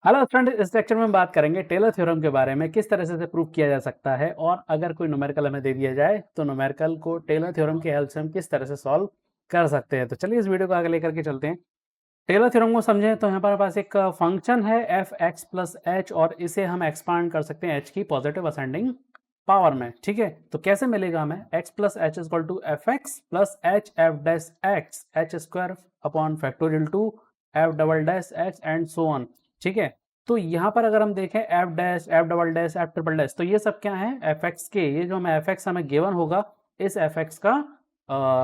Hello student, इस lecture में हम बात करेंगे टेलर थ्योरम के बारे में, किस तरह से इसे प्रूव किया जा सकता है और अगर कोई न्यूमेरिकल हमें दे दिया जाए तो न्यूमेरिकल को टेलर थ्योरम की हेल्प से हम किस तरह से सॉल्व कर सकते हैं। तो चलिए इस वीडियो को आगे लेकर के चलते हैं। टेलर थ्योरम को समझें तो यहाँ पर पास एक फंक्शन है एफ एक्स प्लस एच और इसे हम एक्सपांड कर सकते हैं एच की पॉजिटिव असेंडिंग पावर में। ठीक है, तो कैसे मिलेगा हमें x plus h is equal to f x plus h f dash x h square upon factorial two F double dash x and so on. ठीक है, तो यहाँ पर अगर हम देखें f dash f double dash f triple dash, तो ये सब क्या है एफ एक्स के, ये जो हमें एफ एक्स हमें गिवन होगा इस एफ एक्स का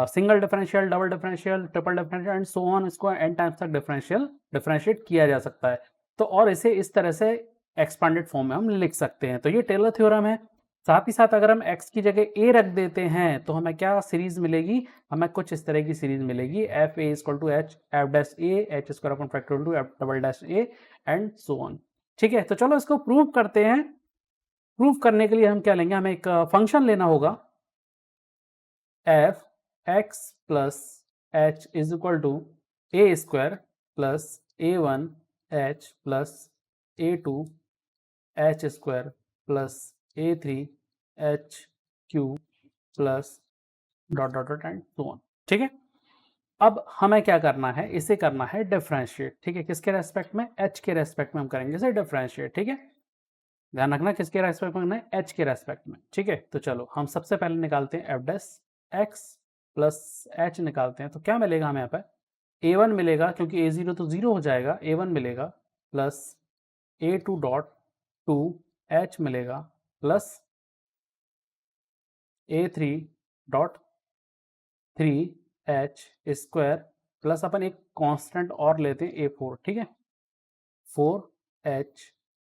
single differential, double differential, triple differential and so on, इसको एन टाइम्स तक डिफरेंशिएट किया जा सकता है। तो और इसे इस तरह से एक्सपांडेड फॉर्म में हम लिख सकते हैं। तो ये टेलर थ्योरम है। साथ ही साथ अगर हम x की जगह a रख देते हैं तो हमें क्या सीरीज मिलेगी, हमें कुछ इस तरह की सीरीज मिलेगी f a equal to h f dash a h square upon factorial two F double dash a and so on. ठीक है, तो चलो इसको प्रूव करते हैं। प्रूव करने के लिए हम क्या लेंगे, हमें एक फंक्शन लेना होगा f x plus h is equal to a square plus a one h plus A two h square plus A three h Q plus dot dot dot and so on. ठीक है, अब हमें क्या करना है, इसे करना है डिफरेंशिएट। ठीक है, किसके रेस्पेक्ट में, एच के रेस्पेक्ट में हम करेंगे इसे डिफरेंशिएट। ठीक है, ध्यान रखना किसके रेस्पेक्ट में करना है, एच के रेस्पेक्ट में। ठीक है, तो चलो हम सबसे पहले निकालते हैं F dash x plus H निकालते हैं। तो क्या मिलेगा हमें यहाँ पर ए वन मिलेगा, क्योंकि ए जीरो तो जीरो हो जाएगा, ए वन मिलेगा प्लस ए टू डॉट टू एच मिलेगा प्लस ए three dot three H square plus अपन एक कांस्टेंट और लेते हैं ए फोर। ठीक है, four H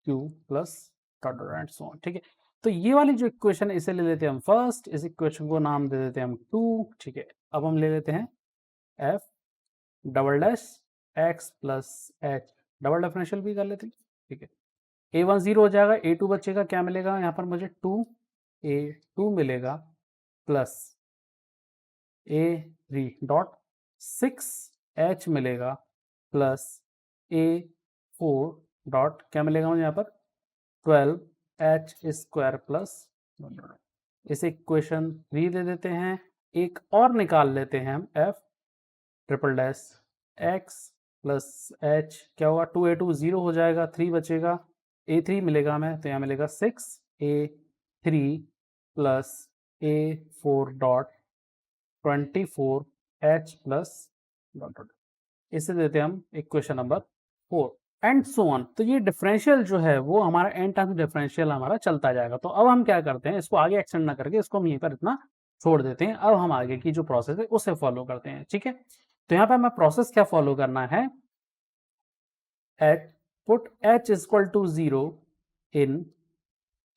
Q plus dot dot and so on. ठीक है, तो ये वाली जो इक्वेशन है इसे ले लेते हैं हम फर्स्ट, इस इक्वेशन को नाम दे देते हैं हम टू। ठीक है, अब हम ले लेते हैं F double dash x plus H, double differential भी कर लेते हैं। ठीक है, ए वन जीरो हो जाएगा, ए टू बचेगा, क्या मिलेगा यहाँ पर मुझे टू ए टू मिलेगा प्लस ए थ्री डॉट सिक्स एच मिलेगा प्लस ए फोर डॉट क्या मिलेगा मुझे यहाँ पर ट्वेल्व एच स्क्वायर प्लस, इसे इक्वेशन थ्री दे देते हैं। एक और निकाल लेते हैं हम F triple dash x plus H, क्या होगा टू ए टू जीरो हो जाएगा, थ्री बचेगा, ए थ्री मिलेगा हमें, तो यहाँ मिलेगा six A three plus A four dot 24 H plus dot dot, इसे देते हैं हम equation number four and so on. तो ये डिफरेंशियल जो है वो हमारा एन टाइम्स डिफरेंशियल हमारा चलता जाएगा। तो अब हम क्या करते हैं, इसको आगे एक्सटेंड ना करके इसको हम यहीं पर इतना छोड़ देते हैं। अब हम आगे की जो प्रोसेस है उसे फॉलो करते हैं। ठीक है, तो यहाँ पर हमें प्रोसेस क्या फॉलो करना है, h put h equal to zero in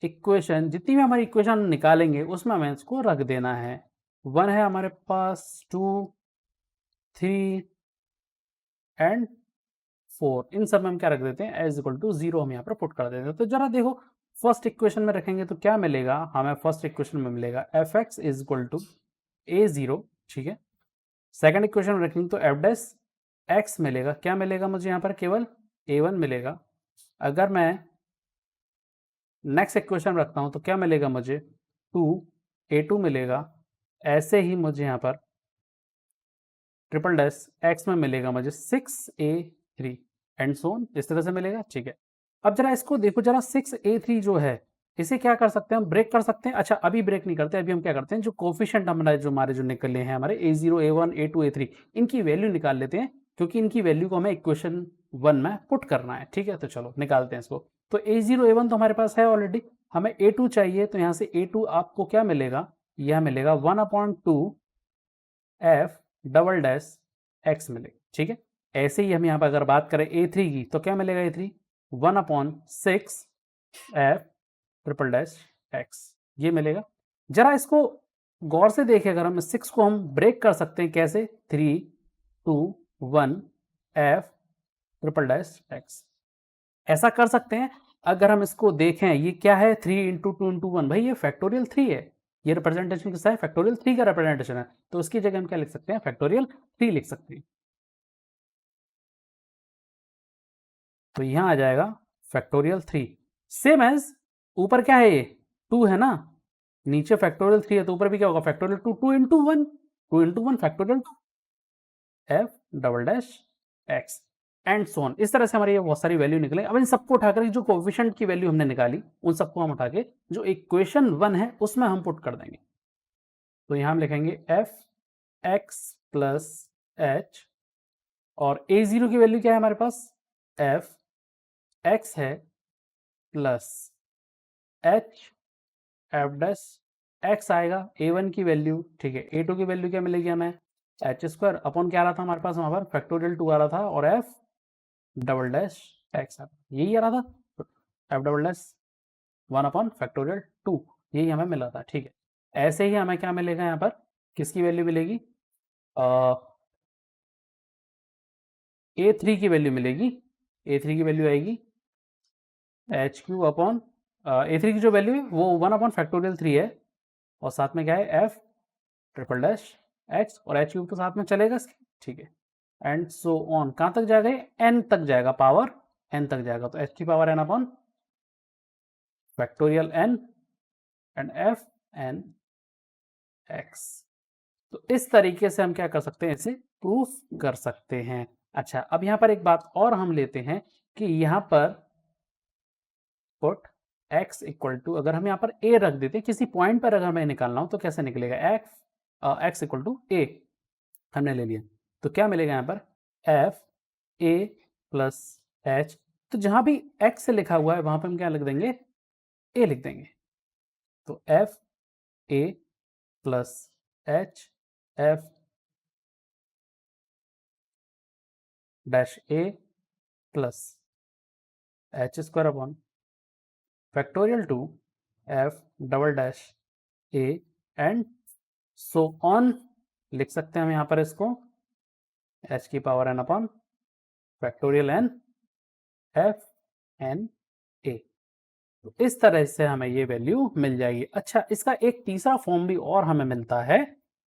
equation, जितनी भी हमारी इक्वेशन निकालेंगे उसमें हमें इसको रख देना है। वन है हमारे पास, टू थ्री एंड फोर, इन सब में हम क्या रख देते हैं एज इक्वल टू जीरो, हम यहाँ पर पुट कर देते हैं। तो जरा देखो फर्स्ट इक्वेशन में रखेंगे तो क्या मिलेगा हमें, फर्स्ट इक्वेशन में मिलेगा f x is equal to a zero. ठीक है, सेकंड इक्वेशन में रखेंगे तो एफ डैश एक्स मिलेगा, क्या मिलेगा मुझे यहाँ पर केवल ए वन मिलेगा। अगर मैं नेक्स्ट इक्वेशन रखता हूँ तो क्या मिलेगा मुझे टू ए टू मिलेगा। ऐसे ही मुझे यहाँ पर ट्रिपल डैश एक्स में मिलेगा मुझे six A three and so on, इस तरह से मिलेगा। ठीक है, अब जरा इसको देखो, जरा सिक्स ए थ्री जो है इसे क्या कर सकते हैं हम, ब्रेक कर सकते हैं। अच्छा अभी ब्रेक नहीं करते, अभी हम क्या करते हैं जो कोफिशिएंट हमारे जो निकले हैं हमारे A zero A one A two A three, इनकी वैल्यू निकाल लेते हैं, क्योंकि इनकी वैल्यू को हमें इक्वेशन वन में पुट करना है। ठीक है, तो चलो निकालते हैं इसको। तो ए जीरो ए वन तो हमारे पास है ऑलरेडी, हमें ए टू चाहिए, तो यहाँ से ए टू आपको क्या मिलेगा, यह मिलेगा one upon two F double dash x मिलेगा। ठीक है, ऐसे ही हम यहाँ पर अगर बात करें ए थ्री की तो क्या मिलेगा, A three one upon six F triple dash X, ये मिलेगा। जरा इसको गौर से देखें, अगर हम सिक्स को हम ब्रेक कर सकते हैं कैसे, three two one f triple dash x, ऐसा कर सकते हैं। अगर हम इसको देखें ये क्या है, three into two into one, भाई ये फैक्टोरियल थ्री है, ये रिप्रेजेंटेशन किसका है, फैक्टोरियल थ्री का रिप्रेजेंटेशन है, तो उसकी जगह हम क्या लिख सकते हैं, फैक्टोरियल थ्री लिख सकते हैं। तो यहां आ जाएगा फैक्टोरियल 3 सेम एज ऊपर क्या है, ये 2 है ना, नीचे फैक्टोरियल 3 है तो ऊपर भी क्या होगा factorial 2, 2 into 1, 2 into 1 factorial 2 f double dash x and so on. इस तरह से हमारी ये बहुत सारी वैल्यू निकले। अब इन सबको उठाकर जो कोएफिशिएंट की वैल्यू हमने निकाली उन सबको हम उठा के जो इक्वेशन 1 है उसमें हम पुट कर देंगे। तो यहां हम लिखेंगे एफ एक्स प्लस एच और ए जीरो की वैल्यू क्या है हमारे पास, एफ एक्स है plus h f dash x आएगा, ए वन की वैल्यू, ठीक है, ए टू की वैल्यू क्या मिलेगी हमें, एच स्क्वायर अपॉन क्या आ रहा था हमारे पास, वहां पर फैक्टोरियल 2 आ रहा था और एफ डबल डैश एक्स यही आ रहा था, F double dash 1 upon factorial 2 यही हमें मिला था, ठीक है। ऐसे ही हमें क्या मिलेगा यहाँ पर, किसकी वैल्यू मिलेगी, ए थ्री की वैल्यू मिलेगी, ए थ्री की वैल्यू आएगी एच क्यू अपॉन ए थ्री की जो वैल्यू है वो 1 अपॉन फैक्टोरियल 3 है और साथ में क्या है एफ ट्रिपल डैश एक्स और एच क्यूब तो साथ में चलेगा इसके, ठीक है, एंड सो ऑन। कहां तक जाएगा, एन तक जाएगा, पावर एन तक जाएगा, तो एच की power N upon factorial n and f n x. तो इस तरीके से हम क्या कर सकते हैं, इसे प्रूफ कर सकते हैं। अच्छा, अब यहां पर एक बात और हम लेते हैं कि यहां पर पुट x इक्वल टू, अगर हम यहां पर a रख देते हैं किसी पॉइंट पर, अगर हमें निकालना हो तो कैसे निकलेगा, x इक्वल टू a हमने ले लिया तो क्या मिलेगा यहां पर f a प्लस h। तो जहां भी x से लिखा हुआ है वहां पर हम क्या लिख देंगे, a लिख देंगे। तो f a plus h f dash a plus h square upon factorial 2 f double dash a and so on. लिख सकते हैं हम यहां पर इसको h की power n upon factorial n f n a। तो इस तरह से हमें ये वैल्यू मिल जाएगी। अच्छा, इसका एक तीसरा फॉर्म भी और हमें मिलता है।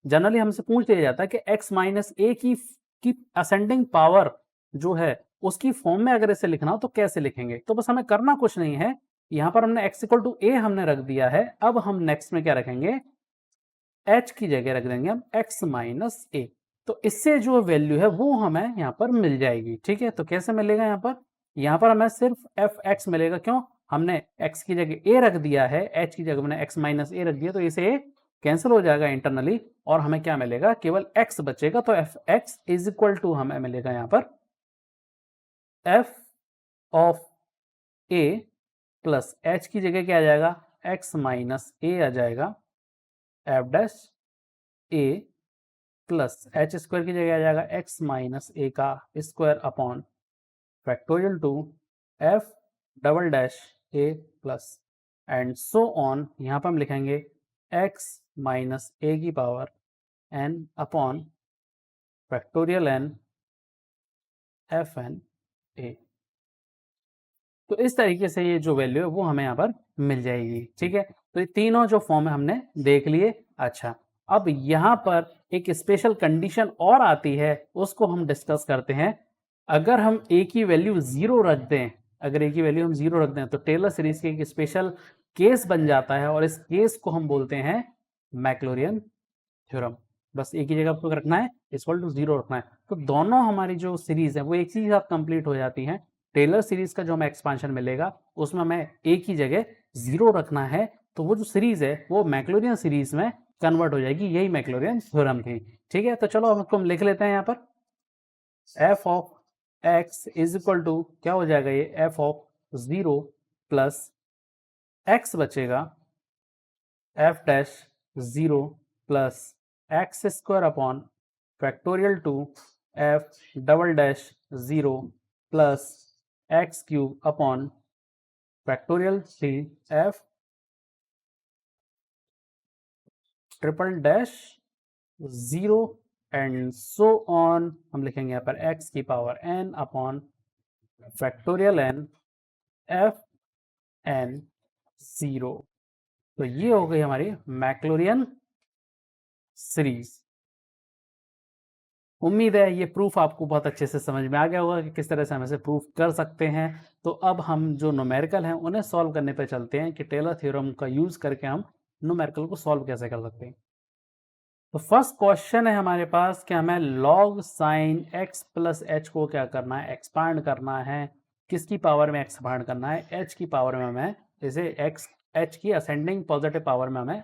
जनरली हमसे पूछ लिया जाता है कि x माइनस ए की असेंडिंग पावर जो है उसकी फॉर्म में अगर इसे लिखना हो तो कैसे लिखेंगे। तो बस हमें करना कुछ नहीं है, यहां पर हमने x इक्वल टू ए हमने रख दिया है। अब हम नेक्स्ट में क्या रखेंगे, h की जगह रख देंगे हम x माइनस ए। तो इससे जो वैल्यू है वो हमें यहाँ पर मिल जाएगी, ठीक है। तो कैसे मिलेगा, यहाँ पर हमें सिर्फ एफ एक्स मिलेगा, क्यों, हमने x की जगह a रख दिया है, h की जगह मैंने x माइनस ए रख दिया, तो इसे कैंसिल हो जाएगा इंटरनली और हमें क्या मिलेगा, केवल x बचेगा। तो f x is equal to हमें मिलेगा यहाँ पर f of a plus h की जगह क्या आ जाएगा, x माइनस ए आ जाएगा, f dash a plus h square की जगह आ जाएगा x माइनस ए का square upon factorial 2 f double dash A plus and so on. यहाँ पर हम लिखेंगे x माइनस ए की power n upon factorial n f N a. तो इस तरीके से ये जो वैल्यू है वो हमें यहाँ पर मिल जाएगी, ठीक है। तो ये तीनों जो फॉर्म है हमने देख लिए। अच्छा, अब यहाँ पर एक स्पेशल कंडीशन और आती है, उसको हम डिस्कस करते हैं। अगर हम a की वैल्यू 0 रख दें, अगर a की वैल्यू हम 0 रख दें तो टेलर सीरीज के एक स्पेशल केस बन जाता है और इस केस को हम बोलते हैं मैक्लोरियन थ्योरम। बस एक ही जगह पर रखना है, इक्वल टू 0 रखना है, तो दोनों हमारी जो सीरीज है वो एक ही साथ कंप्लीट हो जाती हैं। टेलर सीरीज का जो हमें एक्सपांशन मिलेगा उसमें हमें एक ही जगह 0 रखना है, तो वो जो सीरीज है वो मैक्लोरियन सीरीज में कन्वर्ट हो जाएगी। यही मैक्लोरियन थ्योरम थी, ठीक है। तो चलो अब इसको हम लिख लेते हैं। यहाँ पर f of x is equal to क्या हो जाएगा, ये एफ ऑफ 0 प्लस एक्स बचेगा f dash 0 plus x square upon factorial 2 f double dash 0 plus x cube upon factorial 3 f triple dash 0 and so on. हम लिखेंगे यहाँ पर x की power n upon factorial n f n 0। तो ये हो गई हमारी मैक्लोरियन सीरीज। उम्मीद है ये प्रूफ आपको बहुत अच्छे से समझ में आ गया होगा कि किस तरह से हम इसे प्रूफ कर सकते हैं। तो अब हम जो न्यूमेरिकल हैं उन्हें सॉल्व करने पे चलते हैं कि टेलर थ्योरम का यूज़ करके हम न्यूमेरिकल को सॉल्व कैसे कर सकते हैं। तो फर्स्ट क्वेश्चन है हमारे पास कि हमें log sign x plus H को क्या करना है, एक्सपांड करना है। किसकी पावर में एक्सपांड करना है, h की पावर में हमें इसे h की असेंडिंग पॉजिटिव पावर में हमें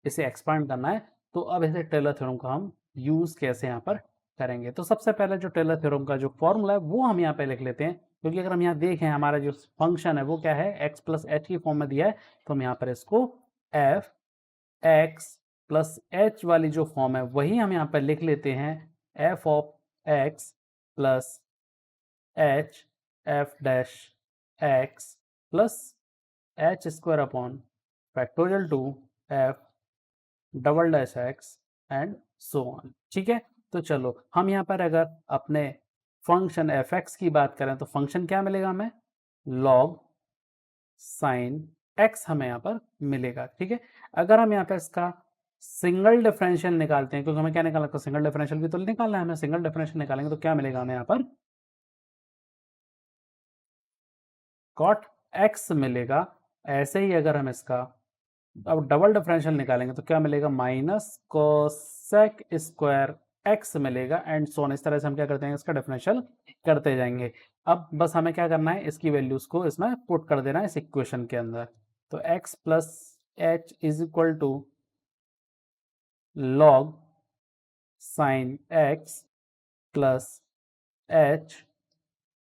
इसे एक्सपांड करना है। तो अब इसे टेलर थ्योरम का हम यूज़ कैसे यहाँ पर करेंगे। तो सबसे पहले जो टेलर थ्योरम का जो फॉर्मूला है वो हम यहाँ पे लिख लेते हैं, क्योंकि अगर हम यहाँ देखें हमारा जो फंक्शन है वो क्या है, x प्लस एच की फॉर्म में दिया है। तो हम यहाँ पर इसको एफ एक्स प्लस एच वाली जो फॉर्म है वही हम यहाँ पर लिख लेते हैं, F of x plus h f dash x plus h square upon factorial two F double dash x and so on. ठीक है, तो चलो हम यहाँ पर अगर अपने फंक्शन एफ एक्स की बात करें तो फंक्शन क्या मिलेगा हमें, लॉग साइन एक्स हमें यहाँ पर मिलेगा। ठीक है, अगर हम यहाँ पर इसका सिंगल डिफरेंशियल निकालते हैं, क्योंकि हमें क्या निकालना है, सिंगल डिफरेंशियल भी तो निकालना है हमें, सिंगल डिफरेंशियल निकालेंगे तो क्या मिलेगा हमें यहाँ पर, कॉट एक्स मिलेगा। ऐसे ही अगर हम इसका अब डबल डिफरेंशियल निकालेंगे तो क्या मिलेगा, माइनस कोसेक स्क्वायर एक्स मिलेगा एंड सो ऑन। इस तरह से हम क्या करते हैं, इसका डिफरेंशियल करते जाएंगे। अब बस हमें क्या करना है, इसकी वैल्यूज को इसमें पुट कर देना है इस इक्वेशन के अंदर। तो x plus h is equal to log sine x plus h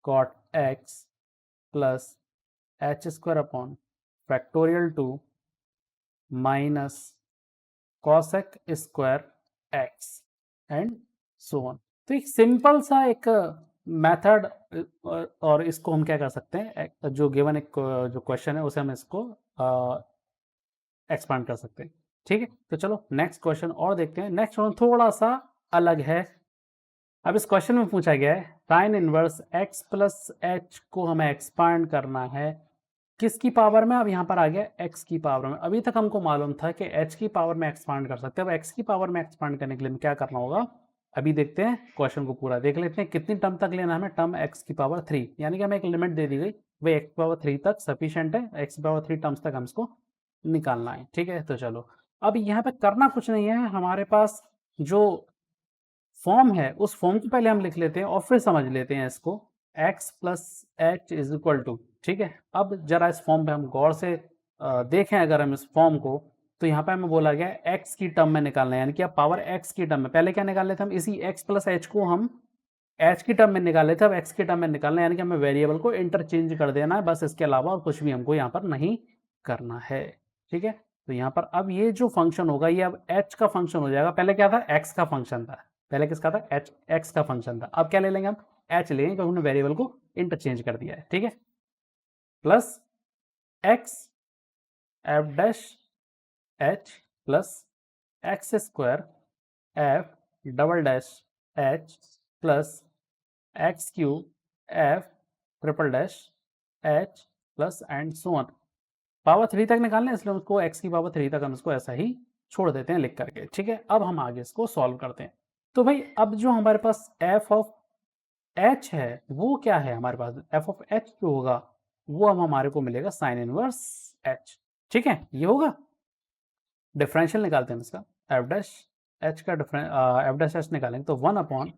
cot x plus h square upon factorial two minus cosec square x and so on. तो एक सिंपल सा एक मेथड, और इसको हम क्या कर सकते हैं, जो गिवन एक जो क्वेश्चन है उसे हम इसको एक्सपांड कर सकते हैं। ठीक है, तो चलो नेक्स्ट क्वेश्चन और देखते हैं। नेक्स्ट क्वेश्चन थोड़ा सा अलग है। अब इस क्वेश्चन में पूछा गया है sine inverse x plus H को हमें एक्सपांड करना है किसकी पावर में। अब यहाँ पर आ गया x की पावर में। अभी तक हमको मालूम था कि h की पावर में एक्सपांड कर सकते हैं। अब x की पावर में एक्सपांड करने के लिए क्या करना होगा, अभी देखते हैं, क्वेश्चन को पूरा देख लेते हैं। कितनी टर्म तक लेना है हमें, टर्म x की पावर 3, यानी कि हमें एक लिमिट दे दी गई, वही x की पावर 3 तक सफिशियंट है, x की पावर 3 टर्म्स तक हम इसको निकालना है। ठीक है, तो चलो अब यहाँ पे करना कुछ नहीं है, हमारे पास जो फॉर्म है उस फॉर्म को पहले हम लिख लेते हैं और फिर समझ लेते हैं इसको, x plus h is equal to. ठीक है, अब जरा इस फॉर्म पे हम गौर से देखें, अगर हम इस फॉर्म को, तो यहाँ पे हमें बोला गया है x की टर्म में निकालना है, यानी कि अब पावर x की टर्म में, पहले क्या निकाल लेते हम, इसी x प्लस एच को हम h की टर्म में निकाल लेते, अब x की टर्म में निकालना है, यानी कि हमें वेरिएबल को इंटरचेंज कर देना है, बस इसके अलावा और कुछ भी हमको यहाँ पर नहीं करना है। ठीक है, तो यहाँ पर अब ये जो फंक्शन होगा ये अब h का फंक्शन हो जाएगा। पहले क्या था, x का फंक्शन था, पहले किसका था, h x का फंक्शन था। अब क्या ले लेंगे हम, h लेंगे, क्योंकि हमने वेरिएबल को इंटरचेंज कर दिया है। ठीक है, plus x F dash h plus x square F double dash h plus x cube F triple dash h plus and so on. Power 3 तक निकालना है, इसलिए उसको x की पावर 3 तक हम इसको ऐसा ही छोड़ देते हैं लिख करके। ठीक है, अब हम आगे इसको सॉल्व करते हैं। तो भाई अब जो हमारे पास f ऑफ h है वो क्या है, हमारे पास f ऑफ h जो होगा वो अब हमारे को मिलेगा साइन इनवर्स h। ठीक है, ये होगा, डिफरेंशियल निकालते हैं इसका, एफ डैश एच का एफ डैश एच निकालेंगे तो 1 upon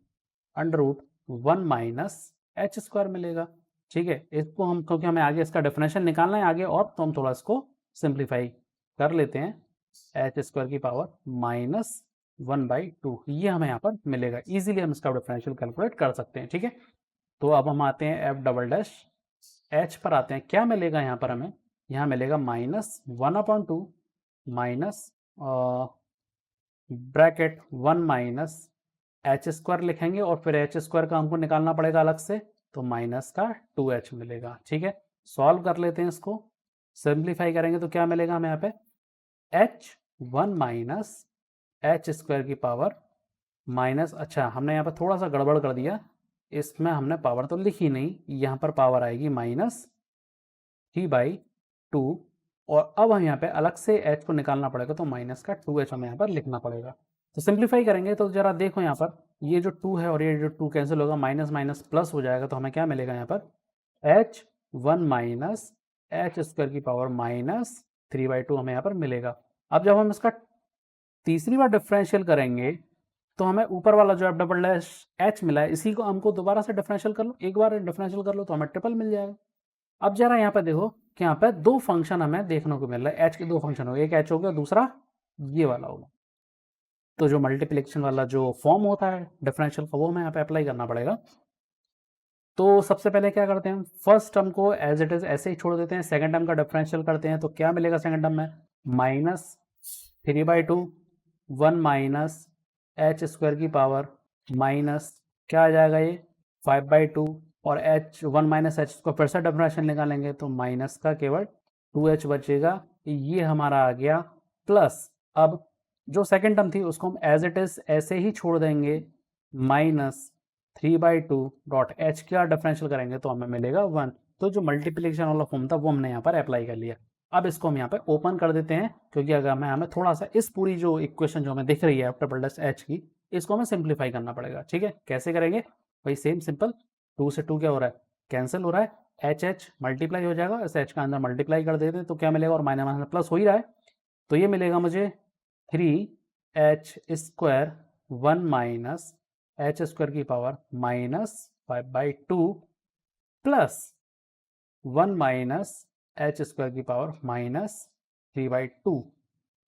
under root 1 minus H square मिलेगा। ठीक है, इसको हम, क्योंकि हमें आगे इसका डिफरेंशियल निकालना है आगे, और तो हम थोड़ा इसको सिंप्लीफाई कर लेते हैं, एच स्क्वायर की पावर माइनस 1/2, ये हमें यहाँ पर मिलेगा। इजीली हम इसका डिफरेंशियल कैलकुलेट कर सकते हैं। ठीक है, तो अब हम आते हैं एफ डबल डैश एच पर आते हैं, क्या मिलेगा यहाँ पर हमें, यहाँ मिलेगा minus 1/2 minus bracket 1 minus H square लिखेंगे, और फिर एच स्क्वायर का हमको निकालना पड़ेगा अलग से, तो माइनस का 2h मिलेगा। ठीक है, सॉल्व कर लेते हैं इसको, सिंप्लीफाई करेंगे तो क्या मिलेगा हमें यहाँ पे, h 1 माइनस एच स्क्वायर की पावर माइनस, अच्छा हमने यहाँ पर थोड़ा सा गड़बड़ कर दिया, इसमें हमने पावर तो लिखी नहीं, यहाँ पर पावर आएगी माइनस 3/2, और अब हम यहाँ पे अलग से h को निकालना पड़ेगा, तो माइनस का 2h हमें यहाँ पर लिखना पड़ेगा। तो सिंप्लीफाई करेंगे तो जरा देखो यहाँ पर ये जो 2 है और ये जो 2 कैंसिल होगा, माइनस माइनस प्लस हो जाएगा, तो हमें क्या मिलेगा यहाँ पर h1 माइनस एच स्क्वायर की पावर माइनस 3/2 हमें यहाँ पर मिलेगा। अब जब हम इसका तीसरी बार डिफरेंशियल करेंगे तो हमें ऊपर वाला जो एफ डबल डैश एच मिला है इसी को हमको दोबारा से डिफरेंशियल कर लो, एक बार डिफरेंशियल कर लो तो हमें ट्रिपल मिल जाएगा। अब जरा यहाँ पे देखो कि यहाँ पे दो फंक्शन हमें देखने को मिल रहा है, एच के दो फंक्शन हो गए, एक एच हो गया दूसरा ये वाला होगा। तो जो मल्टीप्लिकेशन वाला जो फॉर्म होता है डिफरेंशियल का वो हमें यहाँ पे अप्लाई करना पड़ेगा। तो सबसे पहले क्या करते हैं, फर्स्ट टर्म को एज इट इज ऐसे ही छोड़ देते हैं, सेकंड टर्म का डिफरेंशियल करते हैं तो क्या मिलेगा सेकंड टर्म में, माइनस 3/2 1 माइनस एच स्क्वायर की पावर माइनस क्या आ जाएगा ये 5/2 और एच 1 माइनस एच को फिर से डिफरेंशियल निकालेंगे तो माइनस का केवल 2h बचेगा, ये हमारा आ गया प्लस। अब जो सेकंड टर्म थी उसको हम एज इट इज ऐसे ही छोड़ देंगे, माइनस 3/2 डॉट एच का डिफरेंशियल करेंगे तो हमें मिलेगा 1। तो जो मल्टीप्लिकेशन वाला फॉर्म था वो हमने यहाँ पर अप्लाई कर लिया। अब इसको हम यहाँ पे ओपन कर देते हैं क्योंकि अगर हमें थोड़ा सा इस पूरी जो इक्वेशन जो हमें दिख रही है डबल डैश एच की, इसको हमें सिंप्लीफाई करना पड़ेगा। ठीक है, कैसे करेंगे भाई, सेम सिंपल, 2 से 2 क्या हो रहा है, कैंसिल हो रहा है, एच एच मल्टीप्लाई हो जाएगा, इस एच का अंदर मल्टीप्लाई कर देते हैं तो क्या मिलेगा, और माइनस माइनस प्लस हो ही रहा है तो ये मिलेगा मुझे 3h square 1 minus H square की power minus 5/2 plus 1 minus H square की पावर माइनस 3/2।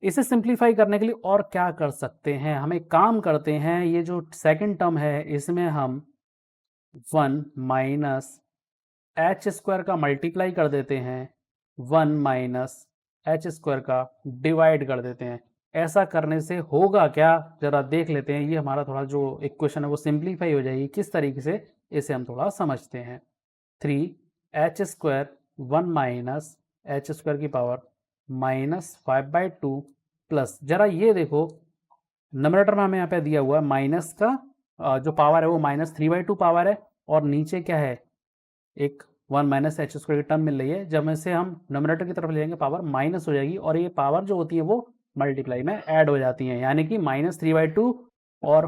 इसे सिंप्लीफाई करने के लिए और क्या कर सकते हैं, हम एक काम करते हैं, ये जो सेकंड टर्म है इसमें हम 1 माइनस एच स्क्वायर का मल्टीप्लाई कर देते हैं, 1 माइनस एच स्क्वायर का डिवाइड कर देते हैं। ऐसा करने से होगा क्या, जरा देख लेते हैं, ये हमारा थोड़ा जो इक्वेशन है वो सिंप्लीफाई हो जाएगी। किस तरीके से, इसे हम थोड़ा समझते हैं। 3h square 1 minus H square की पावर माइनस 5/2 प्लस, जरा ये देखो नंबरेटर में हमें यहाँ पे दिया हुआ है माइनस का जो पावर है वो माइनस 3/2 पावर है और नीचे क्या है, एक 1 माइनस एच स्क्वायर की टर्म मिल रही है। जब इसे हम नंबरेटर की तरफ ले जाएंगे पावर माइनस हो जाएगी और ये पावर जो होती है वो मल्टीप्लाई में ऐड हो जाती है, यानी कि माइनस 3/2 और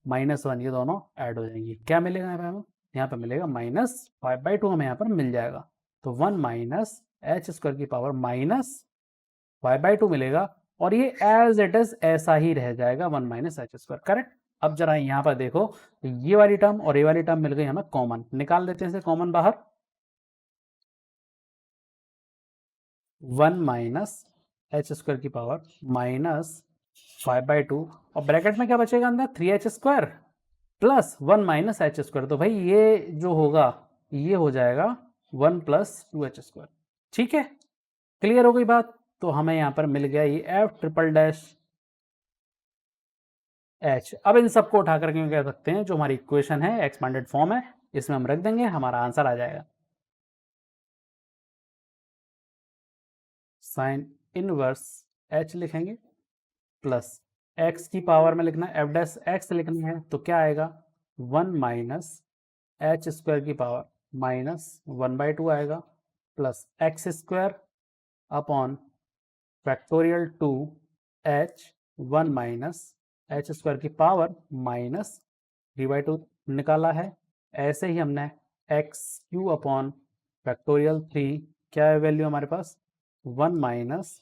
-1 ये दोनों ऐड हो जाएंगी। क्या मिलेगा यहाँ पे हमें, यहाँ पे मिलेगा माइनस 5/2 हमें यहाँ पर मिल जाएगा। तो 1 माइनस एच स्क्वायर की पावर माइनस 5/2 मिलेगा और ये एज इट इज ऐसा ही रह जाएगा 1 माइनस एच स्क्वायर। करेक्ट। अब जरा यहाँ पर देखो ये वाली टर्म और ये वाली टर्म मिल गई हमें कॉमन, निकाल देते हैं इसे कॉमन बाहर। 1 माइनस एच स्क्वायर की पावर माइनस 5/2 और ब्रैकेट में क्या बचेगा अंदर, 3h square plus 1 minus H square. तो भाई ये जो होगा ये हो जाएगा 1 प्लस 2h स्क्वायर। ठीक है, क्लियर हो गई बात। तो हमें यहाँ पर मिल गया ये एफ ट्रिपल डैश एच। अब इन सबको उठा करके कह सकते हैं जो हमारी इक्वेशन है एक्सपांडेड फॉर्म है, इसमें हम रख देंगे, हमारा आंसर आ जाएगा साइन इनवर्स एच लिखेंगे प्लस एक्स की पावर में लिखना एफ डैश एक्स लिखना है तो क्या आएगा 1 माइनस एच स्क्वायर की पावर माइनस 1/2 आएगा plus x square upon factorial 2 H 1 minus H square की पावर माइनस 3/2 निकाला है। ऐसे ही हमने एक्स क्यू अपॉन फैक्टोरियल 3 क्या है वैल्यू हमारे पास 1 माइनस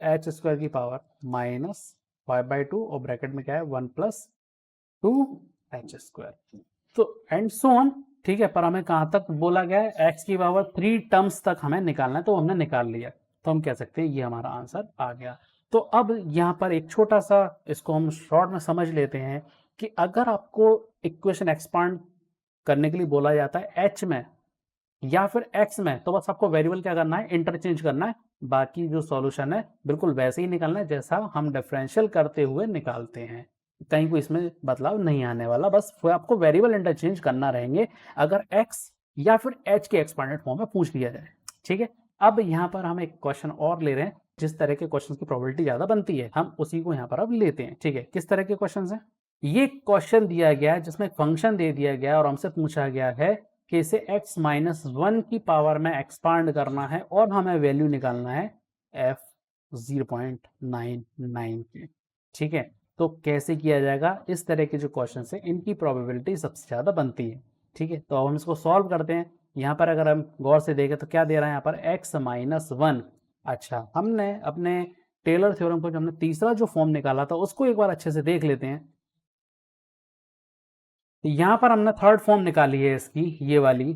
एच स्क्वायर की पावर माइनस 5/2 और ब्रैकेट में क्या है 1 प्लस 2h स्क्वायर। तो एंड सो ऑन। ठीक है, पर हमें कहाँ तक बोला गया है, एक्स की पावर 3 टर्म्स तक हमें निकालना है तो हमने निकाल लिया, तो हम कह सकते हैं ये हमारा आंसर आ गया। तो अब यहाँ पर एक छोटा सा इसको हम शॉर्ट में समझ लेते हैं कि अगर आपको इक्वेशन एक्सपांड करने के लिए बोला जाता है एच में या फिर एक्स में, तो बस आपको वेरिएबल क्या करना है, इंटरचेंज करना है, बाकी जो सॉल्यूशन है बिल्कुल वैसे ही निकालना है जैसा हम डिफरेंशियल करते हुए निकालते हैं, कहीं कोई इसमें बदलाव नहीं आने वाला, बस आपको वेरिएबल इंटरचेंज करना रहेंगे अगर एक्स या फिर एच के एक्सपांडेड फॉर्म में पूछ लिया जाए। ठीक है, अब यहाँ पर हम एक क्वेश्चन और ले रहे हैं, जिस तरह के क्वेश्चन की प्रोबेबिलिटी ज्यादा बनती है हम उसी को यहाँ पर अब लेते हैं। ठीक है, किस तरह के क्वेश्चन है, ये क्वेश्चन दिया गया है जिसमें फंक्शन दे दिया गया और हमसे पूछा गया है कि इसे x माइनस 1 की पावर में एक्सपांड करना है और हमें वैल्यू निकालना है f 0.99 की। ठीक है, तो कैसे किया जाएगा, इस तरह के जो क्वेश्चन है इनकी प्रोबेबिलिटी सबसे ज़्यादा बनती है। ठीक है, तो अब हम इसको सॉल्व करते हैं। यहाँ पर अगर हम गौर से देखें तो क्या दे रहा है यहाँ पर x माइनस वन। अच्छा, हमने अपने टेलर थ्योरम को जो हमने तीसरा जो फॉर्म निकाला था उसको एक बार अच्छे से देख लेते हैं। तो यहाँ पर हमने थर्ड फॉर्म निकाली है इसकी, ये वाली,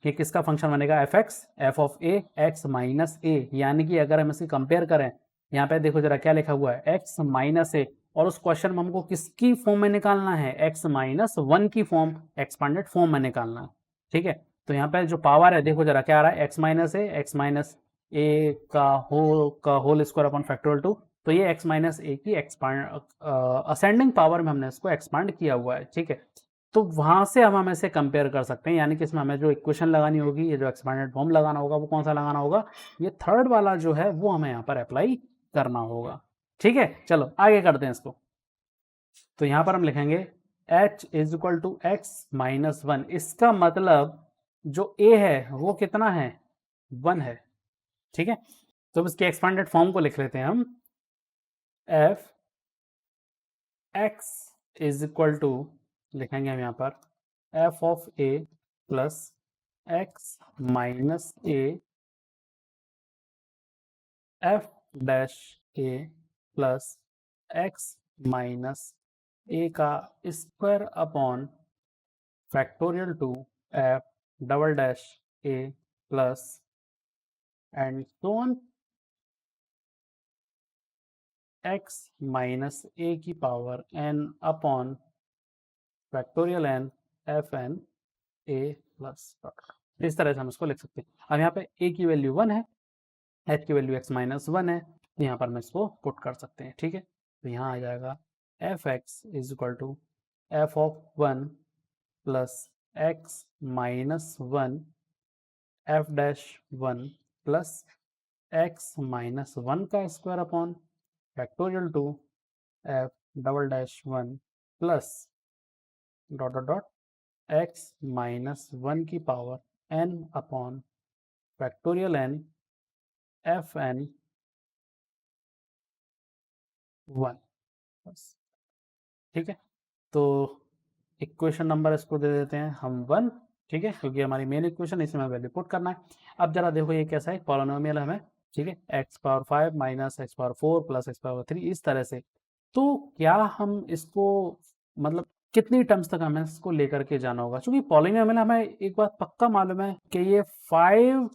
कि किसका फंक्शन बनेगा, F X F of A X minus A. यानी कि अगर हम इसे कंपेयर करें, यहाँ पे देखो जरा क्या लिखा हुआ है, एक्स माइनस ए, और उस क्वेश्चन में हमको किसकी फॉर्म में निकालना है, एक्स माइनस वन की फॉर्म, एक्सपांडेड फॉर्म में निकालना है। ठीक है, तो यहाँ पे जो पावर है देखो जरा क्या आ रहा है, एक्स माइनस ए, एक्स माइनस ए का होल स्क्वायर अपॉन फैक्टोरियल 2। तो ये एक्स माइनस ए की एक्सपांड असेंडिंग पावर में हमने इसको एक्सपांड किया हुआ है। ठीक है, तो वहां से हम हमें से कंपेयर कर सकते हैं, यानी कि इसमें हमें जो इक्वेशन लगानी होगी, ये जो एक्सपांडेड फॉर्म लगाना होगा, वो कौन सा लगाना होगा, ये थर्ड वाला जो है वो हमें यहाँ पर अप्लाई करना होगा। ठीक है, चलो आगे करते हैं इसको। तो यहाँ पर हम लिखेंगे h is equal to x minus one. इसका मतलब जो a है वो कितना है, 1 है। ठीक है, तो इसके एक्सपांडेड फॉर्म को लिख लेते हैं हम, f x is equal to, लिखेंगे हम यहाँ पर f of a plus x minus A F dash A plus x minus ए का square upon factorial two F double dash A plus and so on X minus ए की power N upon factorial N F N A plus. इस तरह से हम इसको लिख सकते हैं। अब यहाँ पे a की वैल्यू 1 है, h की वैल्यू x माइनस वन है, तो यहाँ पर हम इसको पुट कर सकते हैं। ठीक है, तो यहाँ आ जाएगा F x is equal to F of one plus x minus one F dash one plus x minus one का square upon factorial two F double dash one plus dot dot dot X minus one की power N upon factorial N F N one. ठीक है, तो equation number इसको दे देते हैं हम 1। ठीक है, क्योंकि हमारी मेन इक्वेशन इसमें वैल्यू पुट करना है। अब जरा देखो ये कैसा है, पॉलिनोमियल हमें, ठीक है, x power 5 minus x power 4 plus x power 3, इस तरह से। तो क्या हम इसको, मतलब कितनी टर्म्स तक हमें इसको लेकर के जाना होगा, क्योंकि पॉलिनोमियल हमें एक बात पक्का मालूम है कि ये 5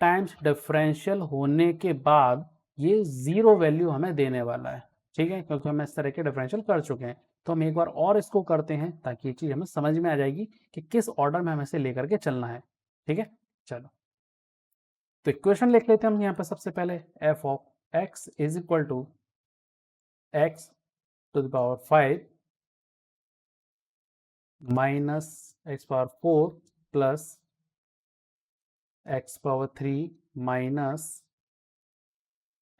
टाइम्स डिफरेंशियल होने के बाद ये 0 वैल्यू हमें देने वाला है। ठीक है, क्योंकि हम इस तरह के डिफरेंशियल कर चुके हैं। तो हम एक बार और इसको करते हैं ताकि ये चीज़ हमें समझ में आ जाएगी कि किस ऑर्डर में हमें इसे लेकर के चलना है। ठीक है, चलो तो इक्वेशन लिख लेते हैं हम यहाँ पर सबसे पहले, f of x is equal to x to the power 5 minus x power 4 plus x power 3 minus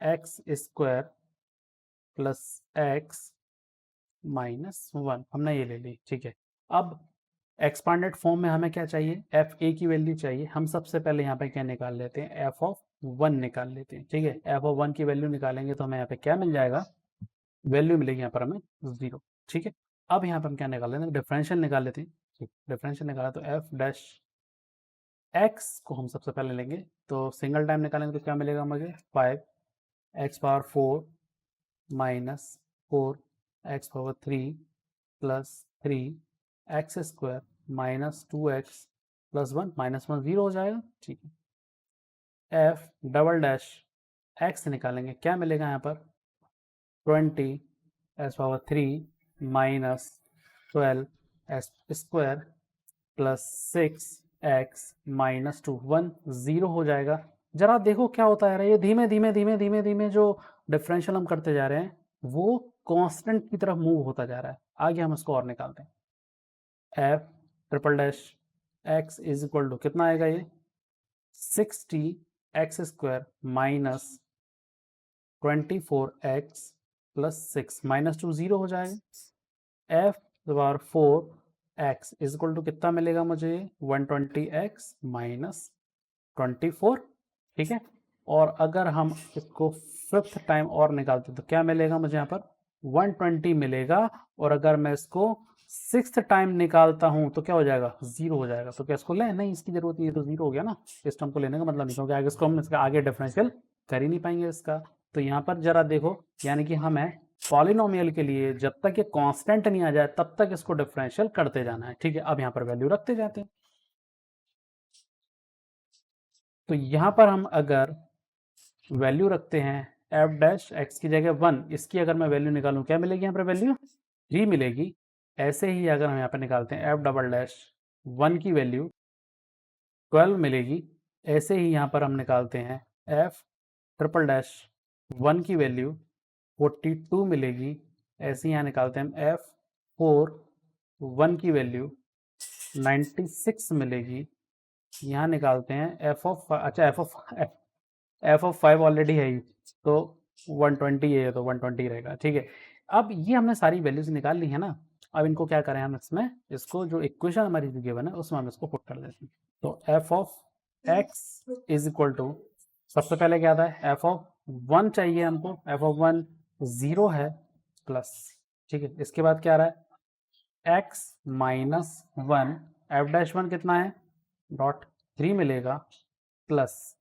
x square plus x minus one, हमने ये ले ली। ठीक है, अब एक्सपांडेड फॉर्म में हमें क्या चाहिए, एफ ए की वैल्यू चाहिए। हम सबसे पहले यहाँ पे क्या निकाल लेते हैं, एफ ऑफ वन निकाल लेते हैं। ठीक है, एफ ऑफ वन की वैल्यू निकालेंगे तो हमें यहाँ पे क्या मिल जाएगा, वैल्यू मिलेगी यहाँ पर हमें 0। ठीक है, अब यहाँ पर हम क्या निकाल लेते हैं, डिफरेंशियल निकाल लेते हैं। ठीक, डिफरेंशियल निकाला तो एफ डैश एक्स को हम सबसे पहले लेंगे, तो सिंगल टाइम निकालेंगे तो क्या मिलेगा मुझे, 5 x power 4 minus 4 x power 3 plus 3 x square minus 2x plus 1 minus 1 0 हो जाएगा। ठीक है, एफ डबल डैश एक्स निकालेंगे, क्या मिलेगा यहाँ पर 20 x power 3 minus 12 x square plus 6 x minus 2 1 0 हो जाएगा। जरा देखो क्या होता है, ये धीमे धीमे धीमे धीमे धीमे जो डिफरेंशियल हम करते जा रहे हैं वो कांस्टेंट की तरफ मूव होता जा रहा है। आगे हम इसको और निकालते हैं, f triple dash x is equal to कितना आएगा, ये 60 x square minus 24 x plus 6 minus 2 0 हो जाएगा। F power 4 x is equal to कितना मिलेगा मुझे, 120 एक्स माइनस 24। ठीक है, और अगर हम इसको फिफ्थ टाइम और निकालते तो क्या मिलेगा मुझे यहाँ पर, 120 मिलेगा। और अगर मैं इसको 6th टाइम निकालता हूं तो क्या हो जाएगा, 0 हो जाएगा। तो क्या इसको लें, नहीं इसकी जरूरत नहीं है, तो 0 हो गया ना। इस टर्म को लेने का मतलब नहीं, क्योंकि आगे इसको हम इसका आगे डिफरेंशियल कर ही नहीं पाएंगे इसका। तो यहाँ पर जरा देखो, यानी कि हमें पॉलिनोमियल के लिए जब तक ये कांस्टेंट नहीं आ जाए तब तक इसको डिफरेंशियल करते जाना है, ठीक है। अब यहाँ पर वैल्यू रखते जाते हैं। तो यहाँ पर हम अगर वैल्यू रखते हैं एफ डैश एक्स की जगह 1, इसकी अगर मैं वैल्यू निकालूं क्या मिलेगी, यहाँ पर वैल्यू 3 मिलेगी। ऐसे ही अगर हम यहाँ पर निकालते हैं एफ डबल डैश 1 की वैल्यू 12 मिलेगी। ऐसे ही यहाँ पर हम निकालते हैं एफ ट्रिपल डैश 1 की वैल्यू 42 मिलेगी। ऐसे ही यहाँ निकालते हैं हम एफ 1 की वैल्यू 96 मिलेगी। यहाँ निकालते हैं एफ ऑफ, अच्छा एफ ऑफ 5 ऑलरेडी है ही, तो 120 है, तो 120 रहेगा, ठीक है। अब ये हमने सारी वैल्यूज निकाल ली है ना। अब इनको क्या करें हम, इसमें इसको जो इक्वेशन हमारी जो गिवन है उसमें हम इसको पुट कर देते हैं। तो f of x is equal to, सबसे पहले क्या था, एफ ऑफ 1 चाहिए हमको, एफ ऑफ 1 0 है प्लस, ठीक है। इसके बाद क्या आ रहा है, एक्स माइनस 1, एफ डैश 1 कितना है, डॉट 3 मिलेगा, प्लस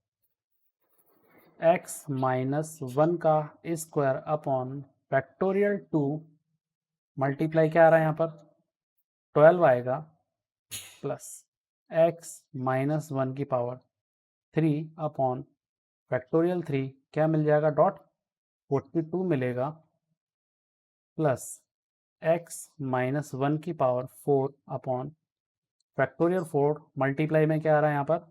एक्स माइनस 1 का स्क्वायर अपॉन फैक्टोरियल 2 मल्टीप्लाई क्या आ रहा है यहाँ पर 12 आएगा, प्लस एक्स माइनस 1 की पावर 3 अपॉन फैक्टोरियल 3 क्या मिल जाएगा, डॉट 42 मिलेगा, प्लस एक्स माइनस 1 की पावर 4 अपॉन फैक्टोरियल 4 मल्टीप्लाई में क्या आ रहा है यहाँ पर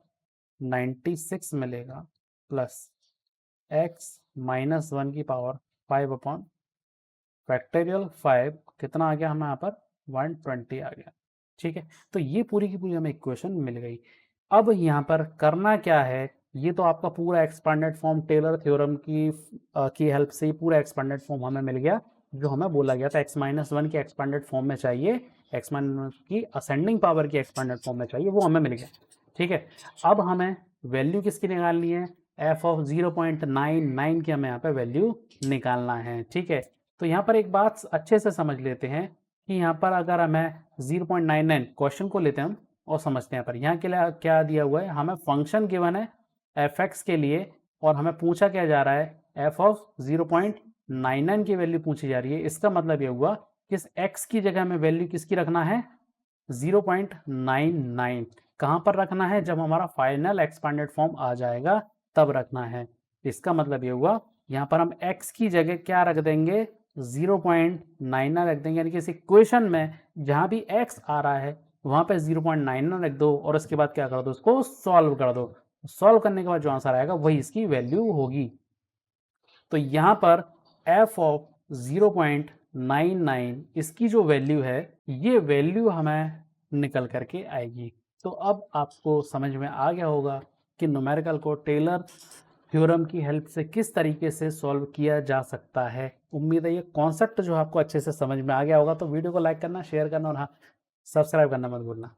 96 मिलेगा, प्लस एक्स माइनस 1 की पावर 5 अपॉन फैक्टोरियल 5 कितना आ गया हमें यहाँ पर 120 आ गया, ठीक है। तो ये पूरी की पूरी हमें इक्वेशन मिल गई। अब यहाँ पर करना क्या है, ये तो आपका पूरा एक्सपांडेड फॉर्म टेलर थ्योरम की हेल्प से पूरा एक्सपांडेड फॉर्म हमें मिल गया, जो हमें बोला गया था एक्स माइनस 1 की एक्सपांडेड फॉर्म में चाहिए, एक्स माइनस की असेंडिंग पावर की एक्सपांडेड फॉर्म में चाहिए, वो हमें मिल गया, ठीक है। अब हमें वैल्यू किसकी निकालनी है, एफ ऑफ 0.99 की हमें यहाँ पे वैल्यू निकालना है, ठीक है। तो यहाँ पर एक बात अच्छे से समझ लेते हैं कि यहाँ पर अगर हमें 0.99 क्वेश्चन को लेते हैं हम और समझते हैं, पर यहाँ के लिए क्या दिया हुआ है, हमें फंक्शन गिवन है एफ एक्स के लिए, और हमें पूछा क्या जा रहा है, एफ ऑफ 0.99 की वैल्यू पूछी जा रही है। इसका मतलब ये हुआ कि इस एक्स की जगह में वैल्यू किसकी रखना है, 0.99। कहाँ पर रखना है, जब हमारा फाइनल एक्सपांडेड फॉर्म आ जाएगा तब रखना है। इसका मतलब ये हुआ यहाँ पर हम x की जगह क्या रख देंगे, 0.99 रख देंगे, यानी कि इस इक्वेशन में जहाँ भी x आ रहा है वहाँ पे 0.99 रख दो, और उसके बाद क्या कर दो, उसको सॉल्व कर दो। सॉल्व करने के बाद जो आंसर आएगा वही इसकी वैल्यू होगी। तो यहाँ पर f ऑफ 0.99 इसकी जो वैल्यू है, ये वैल्यू हमें निकल करके आएगी। तो अब आपको समझ में आ गया होगा कि न्यूमेरिकल को टेलर थ्योरम की हेल्प से किस तरीके से सॉल्व किया जा सकता है। उम्मीद है ये कॉन्सेप्ट जो आपको अच्छे से समझ में आ गया होगा। तो वीडियो को लाइक करना, शेयर करना और हाँ, सब्सक्राइब करना मत भूलना।